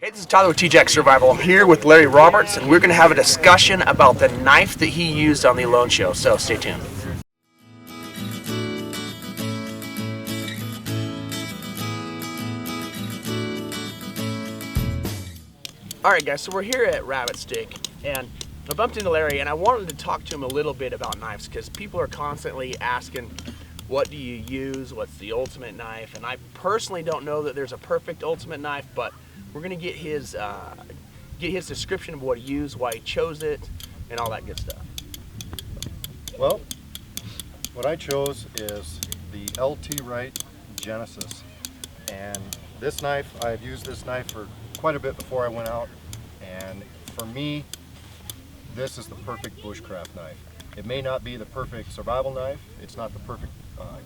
Hey, this is Tyler with TJX Survival here with Larry Roberts, and we're going to have a discussion about the knife that he used on the Alone Show, so stay tuned. Alright guys, so we're here at Rabbitstick, and I bumped into Larry, and I wanted to talk to him a little bit about knives, because people are constantly asking, what do you use, what's the ultimate knife, and I personally don't know that there's a perfect ultimate knife, but we're going to get his description of what he used, why he chose it, and all that good stuff. Well, what I chose is the LT Wright Genesis, and this knife, I've used this knife for quite a bit before I went out, and for me, this is the perfect bushcraft knife. It may not be the perfect survival knife, it's not the perfect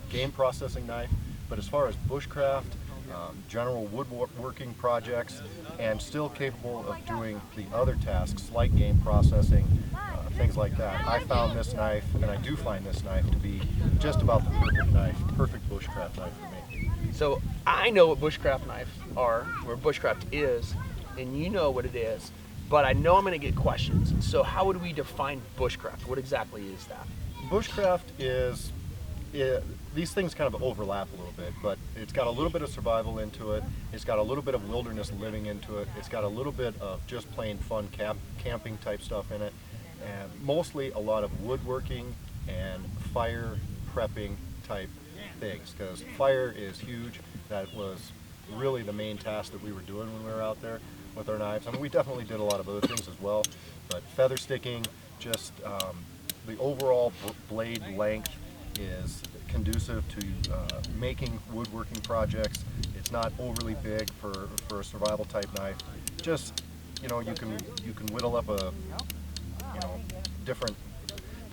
game processing knife, but as far as bushcraft, general woodworking projects, and still capable of doing the other tasks like game processing, things like that. I found this knife, and I do find this knife to be just about the perfect knife, perfect bushcraft knife for me. So I know what bushcraft knives are, where bushcraft is, and you know what it is, but I know I'm going to get questions. So how would we define bushcraft? What exactly is that? Bushcraft is, these things kind of overlap a little bit, but it's got a little bit of survival into it, it's got a little bit of wilderness living into it, it's got a little bit of just plain fun camping type stuff in it, and mostly a lot of woodworking and fire prepping type things, because fire is huge. That was really the main task that we were doing when we were out there with our knives. I mean, we definitely did a lot of other things as well, but feather sticking, just the overall blade length is conducive to making woodworking projects. It's not overly big for a survival type knife. Just, you know, you can whittle up a, you know, different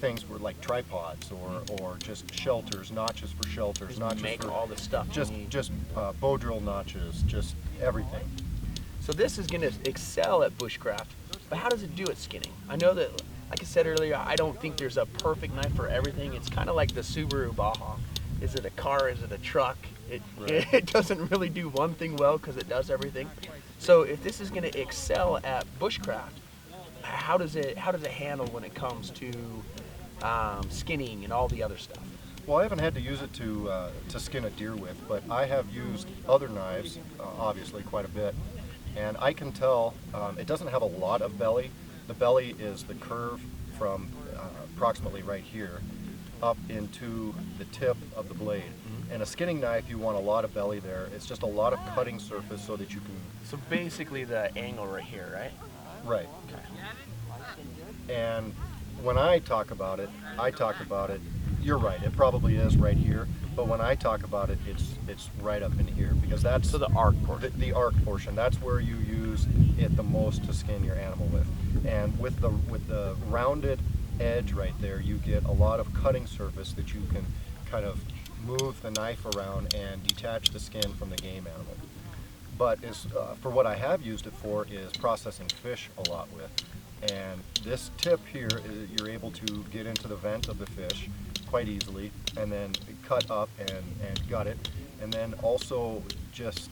things for like tripods or just shelters, notches for shelters, notches make for all the stuff. Just bow drill notches, just everything. So this is going to excel at bushcraft, but how does it do at skinning? I know that, like I said earlier, I don't think there's a perfect knife for everything. It's kind of like the Subaru Baja. Is it a car? Is it a truck? It doesn't really do one thing well because it does everything. So if this is going to excel at bushcraft, how does it handle when it comes to skinning and all the other stuff? Well, I haven't had to use it to skin a deer with, but I have used other knives, obviously quite a bit, and I can tell it doesn't have a lot of belly. The belly is the curve from approximately right here up into the tip of the blade. And a skinning knife, you want a lot of belly there. It's just a lot of cutting surface so that you can... So basically the angle right here, right? Right. Okay. And when I talk about it, you're right, it probably is right here, but when I talk about it, it's right up in here, because that's... So the arc portion. The arc portion, that's where you use it the most to skin your animal with. And with the rounded edge right there, you get a lot of cutting surface that you can kind of move the knife around and detach the skin from the game animal. But for what I have used it for is processing fish a lot with. And this tip here, you're able to get into the vent of the fish quite easily, and then cut up and gut it. And then also just,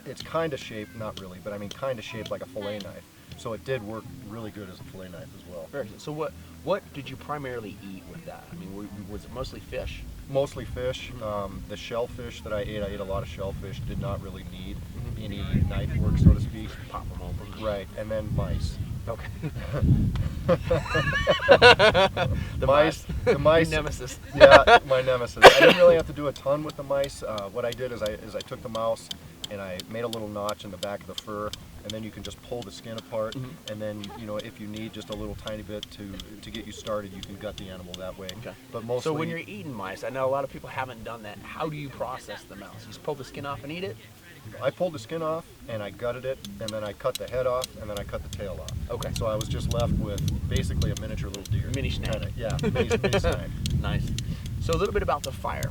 it's kind of shaped, not really, but I mean kind of shaped like a fillet knife. So it did work really good as a fillet knife as well. Very good. So what did you primarily eat with that? I mean, was it mostly fish? Mostly fish. The shellfish that I ate a lot of shellfish, did not really need any knife work, so to speak. Pop them open. Right, and then mice. Okay. The mice. Your nemesis. Yeah, my nemesis. I didn't really have to do a ton with the mice. What I did is I took the mouse and I made a little notch in the back of the fur, and then you can just pull the skin apart, and then, you know, if you need just a little tiny bit to get you started, you can gut the animal that way. Okay. But mostly, so when you're eating mice, I know a lot of people haven't done that. How do you process the mouse? You just pull the skin off and eat it? I pulled the skin off and I gutted it, and then I cut the head off, and then I cut the tail off. Okay. So I was just left with basically a miniature little deer. Mini snack. Yeah, mini snack. Nice. So a little bit about the fire.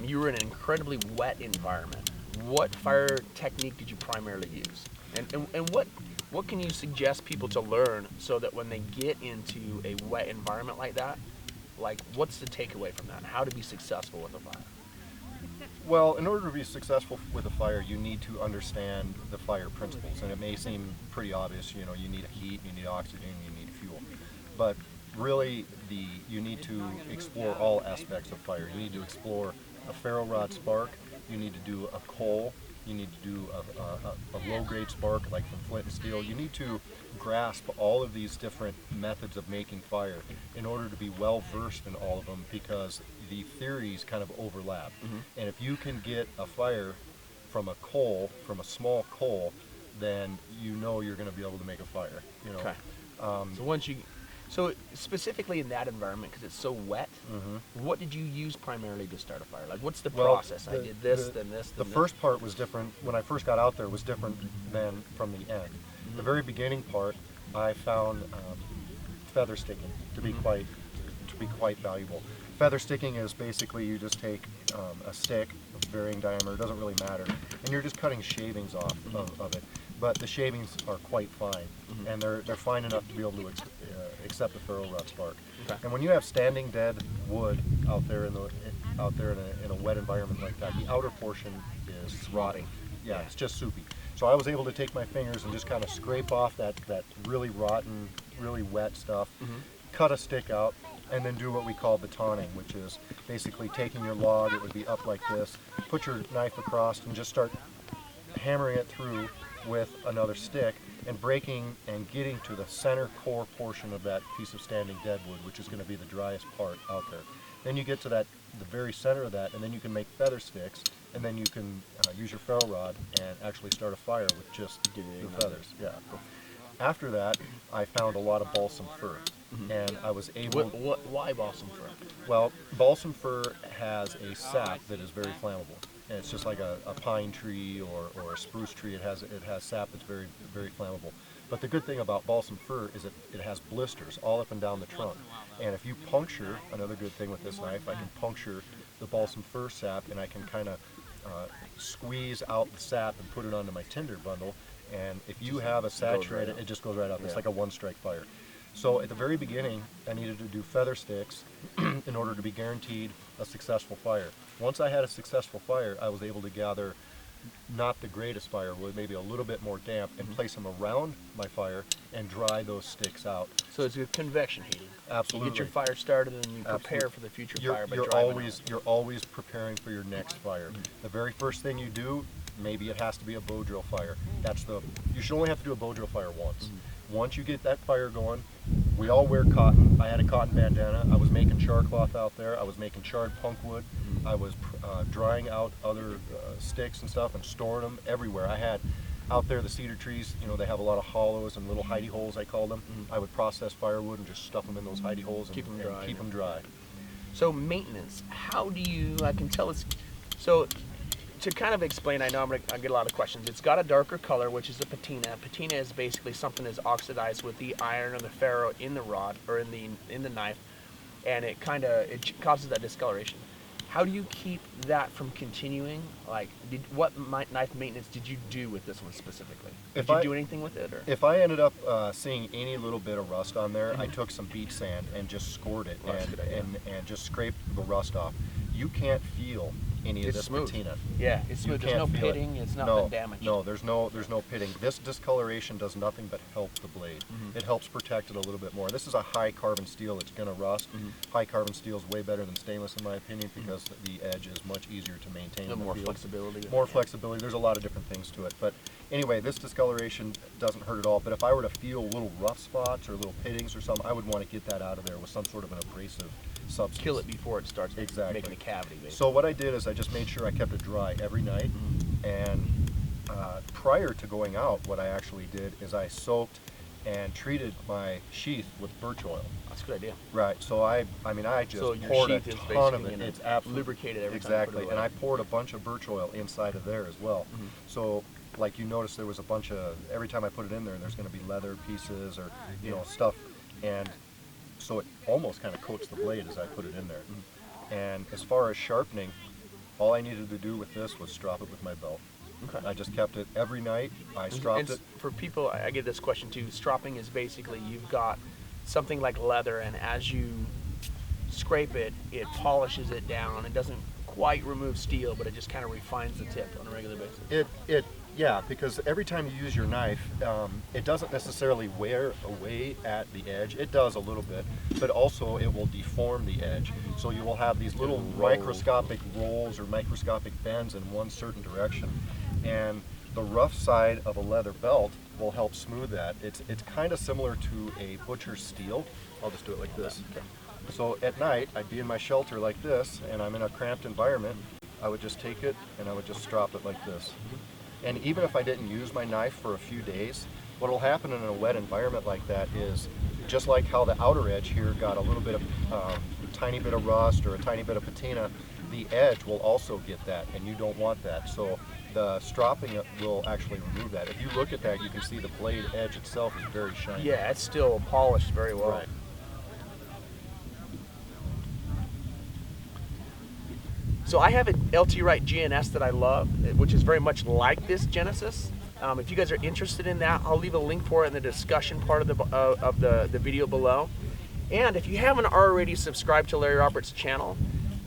You were in an incredibly wet environment. What fire technique did you primarily use? And what can you suggest people to learn so that when they get into a wet environment like that, like what's the takeaway from that? How to be successful with a fire? Well, in order to be successful with a fire, you need to understand the fire principles, and it may seem pretty obvious. You know, you need heat, you need oxygen, you need fuel, but really, you need to explore all aspects of fire. You need to explore a ferro rod spark. You need to do a coal. You need to do a low-grade spark, like from flint and steel. You need to grasp all of these different methods of making fire in order to be well-versed in all of them, because the theories kind of overlap. And if you can get a fire from a coal, from a small coal, then you know you're going to be able to make a fire. You know. Okay. So specifically in that environment, because it's so wet, what did you use primarily to start a fire? Like, what's the process? I did this, then this, then The this. first part was different. When I first got out there, was different than from the end. The very beginning part, I found feather sticking to be quite valuable. Feather sticking is basically you just take a stick of varying diameter, it doesn't really matter, and you're just cutting shavings off of it. But the shavings are quite fine, and they're fine enough to be able to accept a ferro rod spark. Okay. And when you have standing dead wood out there in a wet environment like that, the outer portion is Rotting. Yeah, it's just soupy. So I was able to take my fingers and just kind of scrape off that really rotten, really wet stuff, cut a stick out, and then do what we call batoning, which is basically taking your log, it would be up like this, put your knife across and just start hammering it through with another stick and breaking and getting to the center core portion of that piece of standing deadwood, which is going to be the driest part out there. Then you get to the very center of that, and then you can make feather sticks, and then you can use your ferro rod and actually start a fire with just the feathers. Yeah. After that, I found a lot of balsam fir, and I was able. Why balsam fir? Well, balsam fir has a sap that is very flammable. And it's just like a pine tree or a spruce tree. It has sap that's very, very flammable. But the good thing about balsam fir is it has blisters all up and down the trunk. And if you puncture, another good thing with this knife, I can puncture the balsam fir sap, and I can kind of squeeze out the sap and put it onto my tinder bundle. And if you have a saturated, it just goes right out. It's like a one-strike fire. So at the very beginning, I needed to do feather sticks in order to be guaranteed a successful fire. Once I had a successful fire, I was able to gather not the greatest firewood, maybe a little bit more damp, and place them around my fire and dry those sticks out. So it's a convection heating. Absolutely. You get your fire started, and you prepare for the future fire by You're driving always preparing for your next fire. The very first thing you do, maybe it has to be a bow drill fire. You should only have to do a bow drill fire once. Once you get that fire going, we all wear cotton. I had a cotton bandana. I was making char cloth out there. I was making charred punk wood. I was drying out other sticks and stuff and storing them everywhere. I had out there the cedar trees, you know, they have a lot of hollows and little hidey holes, I call them. I would process firewood and just stuff them in those hidey holes and keep them dry. So maintenance, how do you, I can tell it's, so to kind of explain, I know I get a lot of questions. It's got a darker color, which is a patina. Patina is basically something that's oxidized with the iron or the ferro in the rod or in the knife, and it causes that discoloration. How do you keep that from continuing? Like, what knife maintenance did you do with this one specifically? Did you do anything with it? Or? If I ended up seeing any little bit of rust on there, I took some beach sand and just scored it and just scraped the rust off. You can't feel any of this patina. Yeah, it's smooth. There's no pitting. It's not been damaged. No, there's no pitting. This discoloration does nothing but help the blade. It helps protect it a little bit more. This is a high carbon steel. It's going to rust. High carbon steel is way better than stainless in my opinion because the edge is much easier to maintain. More flexibility. More flexibility. There's a lot of different things to it. But anyway, this discoloration doesn't hurt at all. But if I were to feel little rough spots or little pittings or something, I would want to get that out of there with some sort of an abrasive substance. Kill it before it starts making a cavity. Basically. So what I did is I just made sure I kept it dry every night. And prior to going out, what I actually did is I soaked and treated my sheath with birch oil. That's a good idea. Right. So I just poured a ton of it. It's absolutely lubricated every time. Exactly. And I poured a bunch of birch oil inside of there as well. So like you notice there was a bunch of, every time I put it in there, there's going to be leather pieces or stuff, and so it almost kind of coats the blade as I put it in there. And as far as sharpening, all I needed to do with this was strop it with my belt. Okay. I just kept it every night. I stropped it. For people, I get this question too. Stropping is basically you've got something like leather, and as you scrape it, it polishes it down. It doesn't quite remove steel, but it just kind of refines the tip on a regular basis. Yeah, because every time you use your knife, it doesn't necessarily wear away at the edge. It does a little bit, but also it will deform the edge. So you will have these little microscopic rolls or microscopic bends in one certain direction. And the rough side of a leather belt will help smooth that. It's kind of similar to a butcher's steel. I'll just do it like this. Okay. So at night, I'd be in my shelter like this, and I'm in a cramped environment. I would just take it and I would just drop it like this. And even if I didn't use my knife for a few days, what will happen in a wet environment like that is, just like how the outer edge here got a little bit of a tiny bit of rust or a tiny bit of patina, the edge will also get that, and you don't want that. So the stropping will actually remove that. If you look at that, you can see the blade edge itself is very shiny. Yeah, it's still polished very well. Right. So I have an LT Wright GNS that I love, which is very much like this Genesis. If you guys are interested in that, I'll leave a link for it in the discussion part of the video below. And if you haven't already subscribed to Larry Roberts' channel,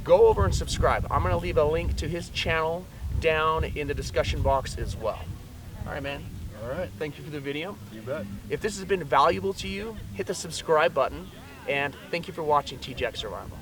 go over and subscribe. I'm going to leave a link to his channel down in the discussion box as well. All right, man. All right. Thank you for the video. You bet. If this has been valuable to you, hit the subscribe button. And thank you for watching TJX Survival.